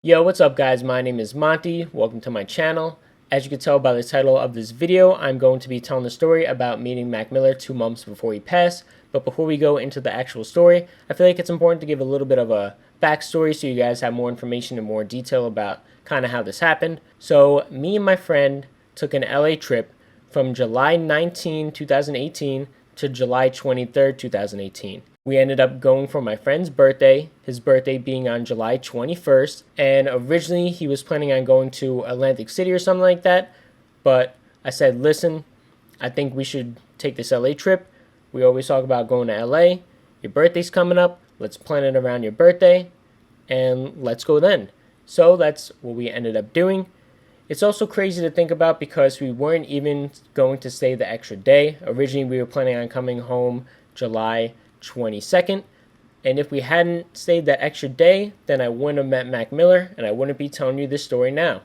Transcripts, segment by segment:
Yo, what's up guys? My name is Monty. Welcome to my channel. As you can tell by the title of this video, I'm going to be telling the story about meeting Mac Miller 2 months before he passed. But before we go into the actual story, I feel like it's important to give a little bit of a backstory so you guys have more information and more detail about kind of how this happened. So me and my friend took an LA trip from July 19, 2018 to July 23rd, 2018. We ended up going for my friend's birthday, his birthday being on July 21st. And originally he was planning on going to Atlantic City or something like that. But I said, listen, I think we should take this LA trip. We always talk about going to LA. Your birthday's coming up. Let's plan it around your birthday. And let's go then. So that's what we ended up doing. It's also crazy to think about because we weren't even going to stay the extra day. Originally, we were planning on coming home July 22nd. And if we hadn't stayed that extra day, then I wouldn't have met Mac Miller and I wouldn't be telling you this story now.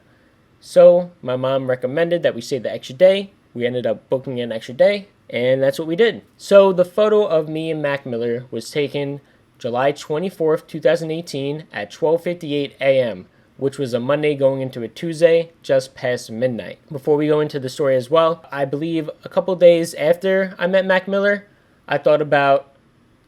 So my mom recommended that we stay the extra day. We ended up booking an extra day and that's what we did. So the photo of me and Mac Miller was taken July 24th, 2018 at 12:58 a.m., which was a Monday going into a Tuesday, just past midnight. Before we go into the story as well, I believe a couple days after I met Mac Miller, I thought about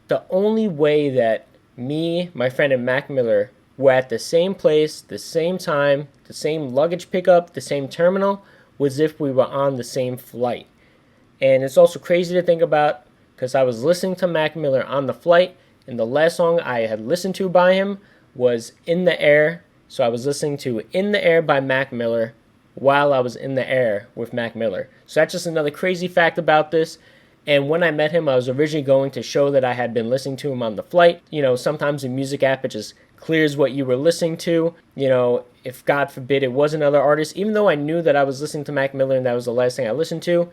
the only way that me, my friend, and Mac Miller were at the same place, the same time, the same luggage pickup, the same terminal, was if we were on the same flight. And it's also crazy to think about because I was listening to Mac Miller on the flight, and the last song I had listened to by him was In the Air. So I was listening to In the Air by Mac Miller while I was in the air with Mac Miller. So that's just another crazy fact about this. And when I met him, I was originally going to show that I had been listening to him on the flight. You know, sometimes the music app, it just clears what you were listening to. You know, if God forbid it was another artist, even though I knew that I was listening to Mac Miller and that was the last thing I listened to,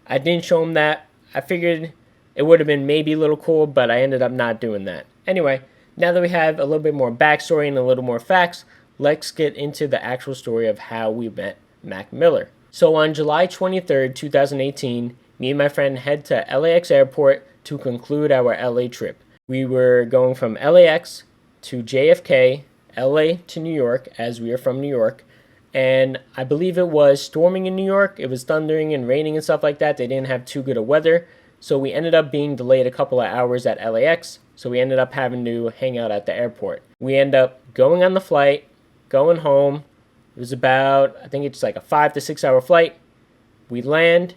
I didn't show him that. I figured it would have been maybe a little cool, but I ended up not doing that. Anyway, now that we have a little bit more backstory and a little more facts, let's get into the actual story of how we met Mac Miller. So on July 23rd, 2018, me and my friend head to LAX airport to conclude our LA trip. We were going from LAX to JFK, LA to New York, as we are from New York. And I believe it was storming in New York. It was thundering and raining and stuff like that. They didn't have too good of weather. So we ended up being delayed a couple of hours at LAX. So we ended up having to hang out at the airport. We end up going on the flight, going home. It was about, I think it's like a 5 to 6 hour flight. We land.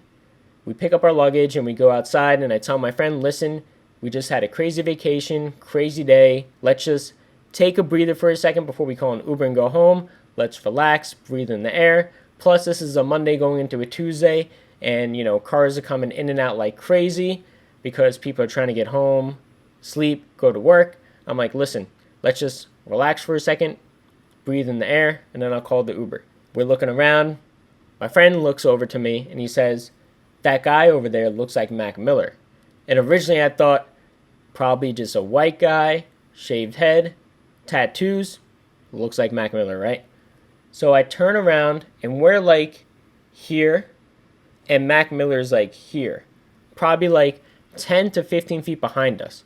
We pick up our luggage and we go outside and I tell my friend, listen, we just had a crazy vacation, crazy day. Let's just take a breather for a second before we call an Uber and go home. Let's relax, breathe in the air. Plus, this is a Monday going into a Tuesday and, you know, cars are coming in and out like crazy because people are trying to get home, sleep, go to work. I'm like, listen, let's just relax for a second, breathe in the air, and then I'll call the Uber. We're looking around. My friend looks over to me and he says, that guy over there looks like Mac Miller. And originally I thought probably just a white guy, shaved head, tattoos. Looks like Mac Miller, right? So I turn around and we're like here and Mac Miller's like here. Probably like 10 to 15 feet behind us.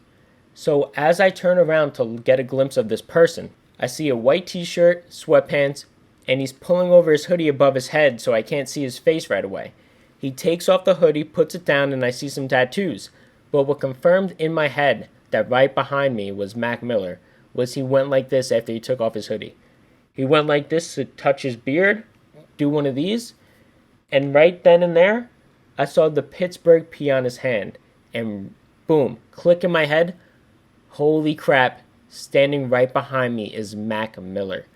So as I turn around to get a glimpse of this person, I see a white t-shirt, sweatpants, and he's pulling over his hoodie above his head so I can't see his face right away. He takes off the hoodie, puts it down, and I see some tattoos. But what confirmed in my head that right behind me was Mac Miller was he went like this after he took off his hoodie. He went like this to touch his beard, do one of these, and right then and there, I saw the Pittsburgh P on his hand. And boom, click in my head, holy crap, standing right behind me is Mac Miller.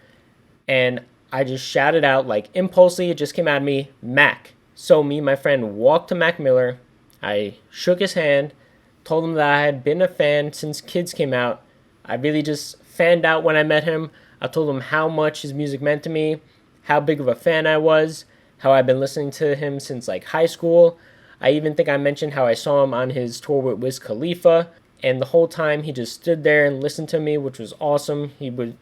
And I just shouted out like impulsively, it just came out of me, Mac. So me and my friend walked to Mac Miller. I shook his hand, told him that I had been a fan since Kids came out. I really just fanned out when I met him. I told him how much his music meant to me, how big of a fan I was, how I've been listening to him since like high school. I even think I mentioned how I saw him on his tour with Wiz Khalifa. And the whole time he just stood there and listened to me, which was awesome. He would,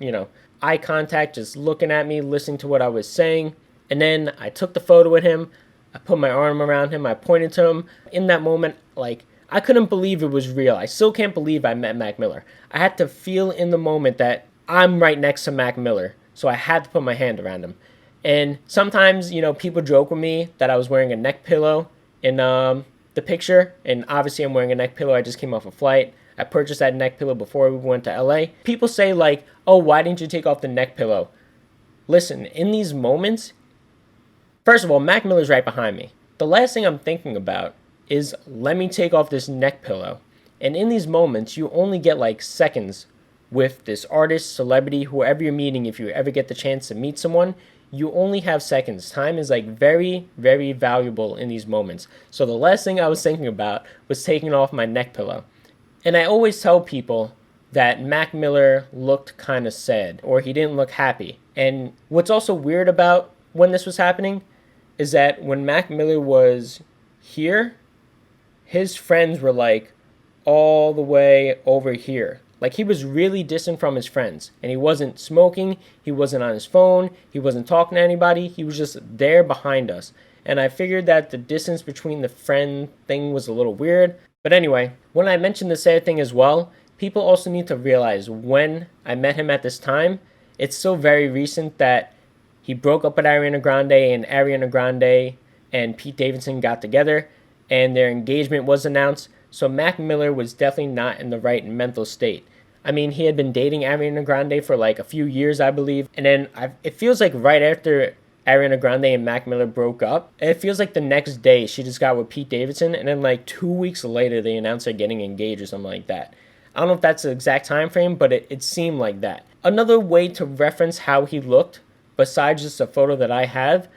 eye contact, just looking at me, listening to what I was saying. And then I took the photo with him. I put my arm around him. I pointed to him. In that moment, like, I couldn't believe it was real. I still can't believe I met Mac Miller. I had to feel in the moment that I'm right next to Mac Miller. so I had to put my hand around him. And sometimes, people joke with me that I was wearing a neck pillow in the picture, and obviously I'm wearing a neck pillow. I just came off a flight. I purchased that neck pillow before we went to LA. People say like, oh, why didn't you take off the neck pillow? Listen, in these moments, first of all, Mac Miller's right behind me. The last thing I'm thinking about is let me take off this neck pillow. And in these moments, you only get like seconds with this artist, celebrity, whoever you're meeting. If you ever get the chance to meet someone, you only have seconds. Time is like very, very valuable in these moments. So the last thing I was thinking about was taking off my neck pillow. And I always tell people that Mac Miller looked kind of sad, or he didn't look happy. And what's also weird about when this was happening is that when Mac Miller was here, his friends were like all the way over here. Like he was really distant from his friends, and he wasn't smoking, he wasn't on his phone, he wasn't talking to anybody, he was just there behind us. And I figured that the distance between the friend thing was a little weird. But anyway, when I mentioned the sad thing as well, people also need to realize when I met him at this time, it's still very recent that he broke up with Ariana Grande and Pete Davidson got together and their engagement was announced. So Mac Miller was definitely not in the right mental state. I mean, he had been dating Ariana Grande for like a few years, I believe. And then it feels like right after Ariana Grande and Mac Miller broke up, it feels like the next day she just got with Pete Davidson. And then like 2 weeks later, they announced they're getting engaged or something like that. I don't know if that's the exact time frame, but it seemed like that. Another way to reference how he looked, besides just a photo that I have,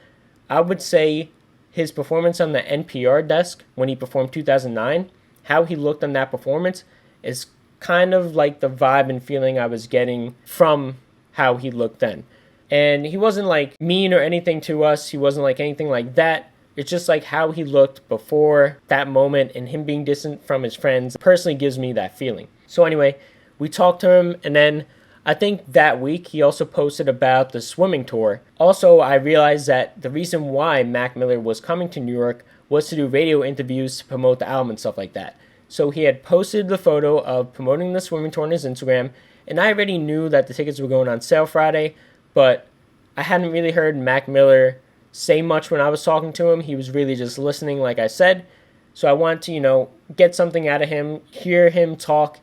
I would say his performance on the NPR desk when he performed 2009, how he looked on that performance is kind of like the vibe and feeling I was getting from how he looked then. And he wasn't like mean or anything to us. He wasn't like anything like that. It's just like how he looked before that moment, and him being distant from his friends personally gives me that feeling. So anyway, we talked to him, and then I think that week he also posted about the swimming tour. Also, I realized that the reason why Mac Miller was coming to New York was to do radio interviews to promote the album and stuff like that. So he had posted the photo of promoting the swimming tour on his Instagram, and I already knew that the tickets were going on sale Friday, but I hadn't really heard Mac Miller say much when I was talking to him. He was really just listening, like I said. So I wanted to, get something out of him, hear him talk,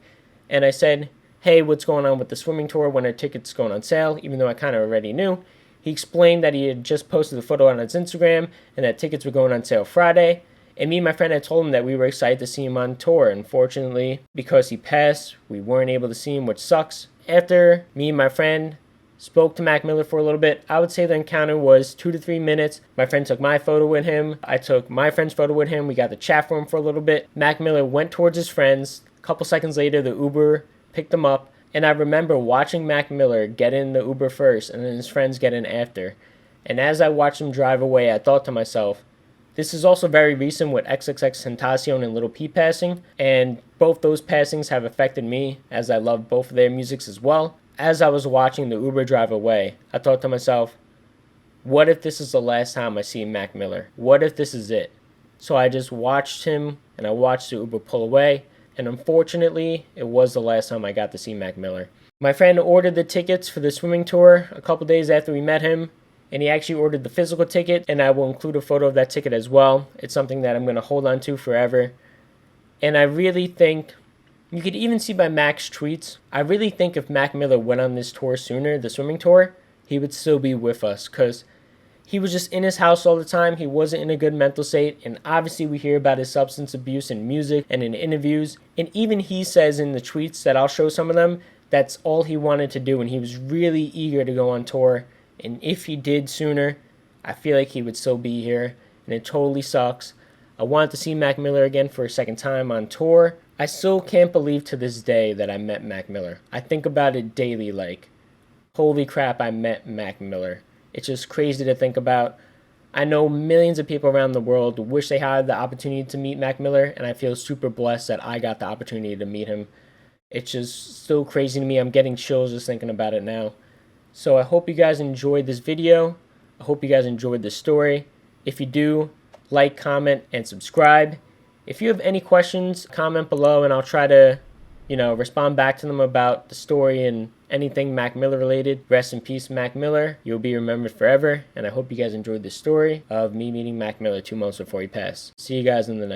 and I said, hey, what's going on with the swimming tour? When are tickets going on sale? Even though I kind of already knew. He explained that he had just posted the photo on his Instagram and that tickets were going on sale Friday. And me and my friend had told him that we were excited to see him on tour. Unfortunately, because he passed, we weren't able to see him, which sucks. After me and my friend spoke to Mac Miller for a little bit, I would say the encounter was 2 to 3 minutes. My friend took my photo with him. I took my friend's photo with him. We got to chat for him for a little bit. Mac Miller went towards his friends. A couple seconds later, the Uber picked him up. And I remember watching Mac Miller get in the Uber first and then his friends get in after. And as I watched him drive away, I thought to myself, this is also very recent with XXXTentacion and Lil Peep passing, and both those passings have affected me as I love both of their musics as well. As I was watching the Uber drive away, I thought to myself, what if this is the last time I see Mac Miller? What if this is it? So I just watched him and I watched the Uber pull away. And unfortunately, it was the last time I got to see Mac Miller. My friend ordered the tickets for the swimming tour a couple days after we met him, and he actually ordered the physical ticket, and I will include a photo of that ticket as well. It's something that I'm going to hold on to forever. And I really think, you could even see by Mac's tweets, I really think if Mac Miller went on this tour sooner, the swimming tour, he would still be with us, because he was just in his house all the time. He wasn't in a good mental state. And obviously we hear about his substance abuse in music and in interviews. And even he says in the tweets that I'll show some of them, that's all he wanted to do. And he was really eager to go on tour. And if he did sooner, I feel like he would still be here. And it totally sucks. I wanted to see Mac Miller again for a second time on tour. I still can't believe to this day that I met Mac Miller. I think about it daily like, holy crap, I met Mac Miller. It's just crazy to think about. I know millions of people around the world wish they had the opportunity to meet Mac Miller, and I feel super blessed that I got the opportunity to meet him. It's just so crazy to me. I'm getting chills just thinking about it now. So I hope you guys enjoyed this video. I hope you guys enjoyed this story. If you do, like, comment, and subscribe. If you have any questions, comment below, and I'll try to respond back to them about the story and anything Mac Miller related. Rest in peace, Mac Miller. You'll be remembered forever. And I hope you guys enjoyed this story of me meeting Mac Miller 2 months before he passed. See you guys in the next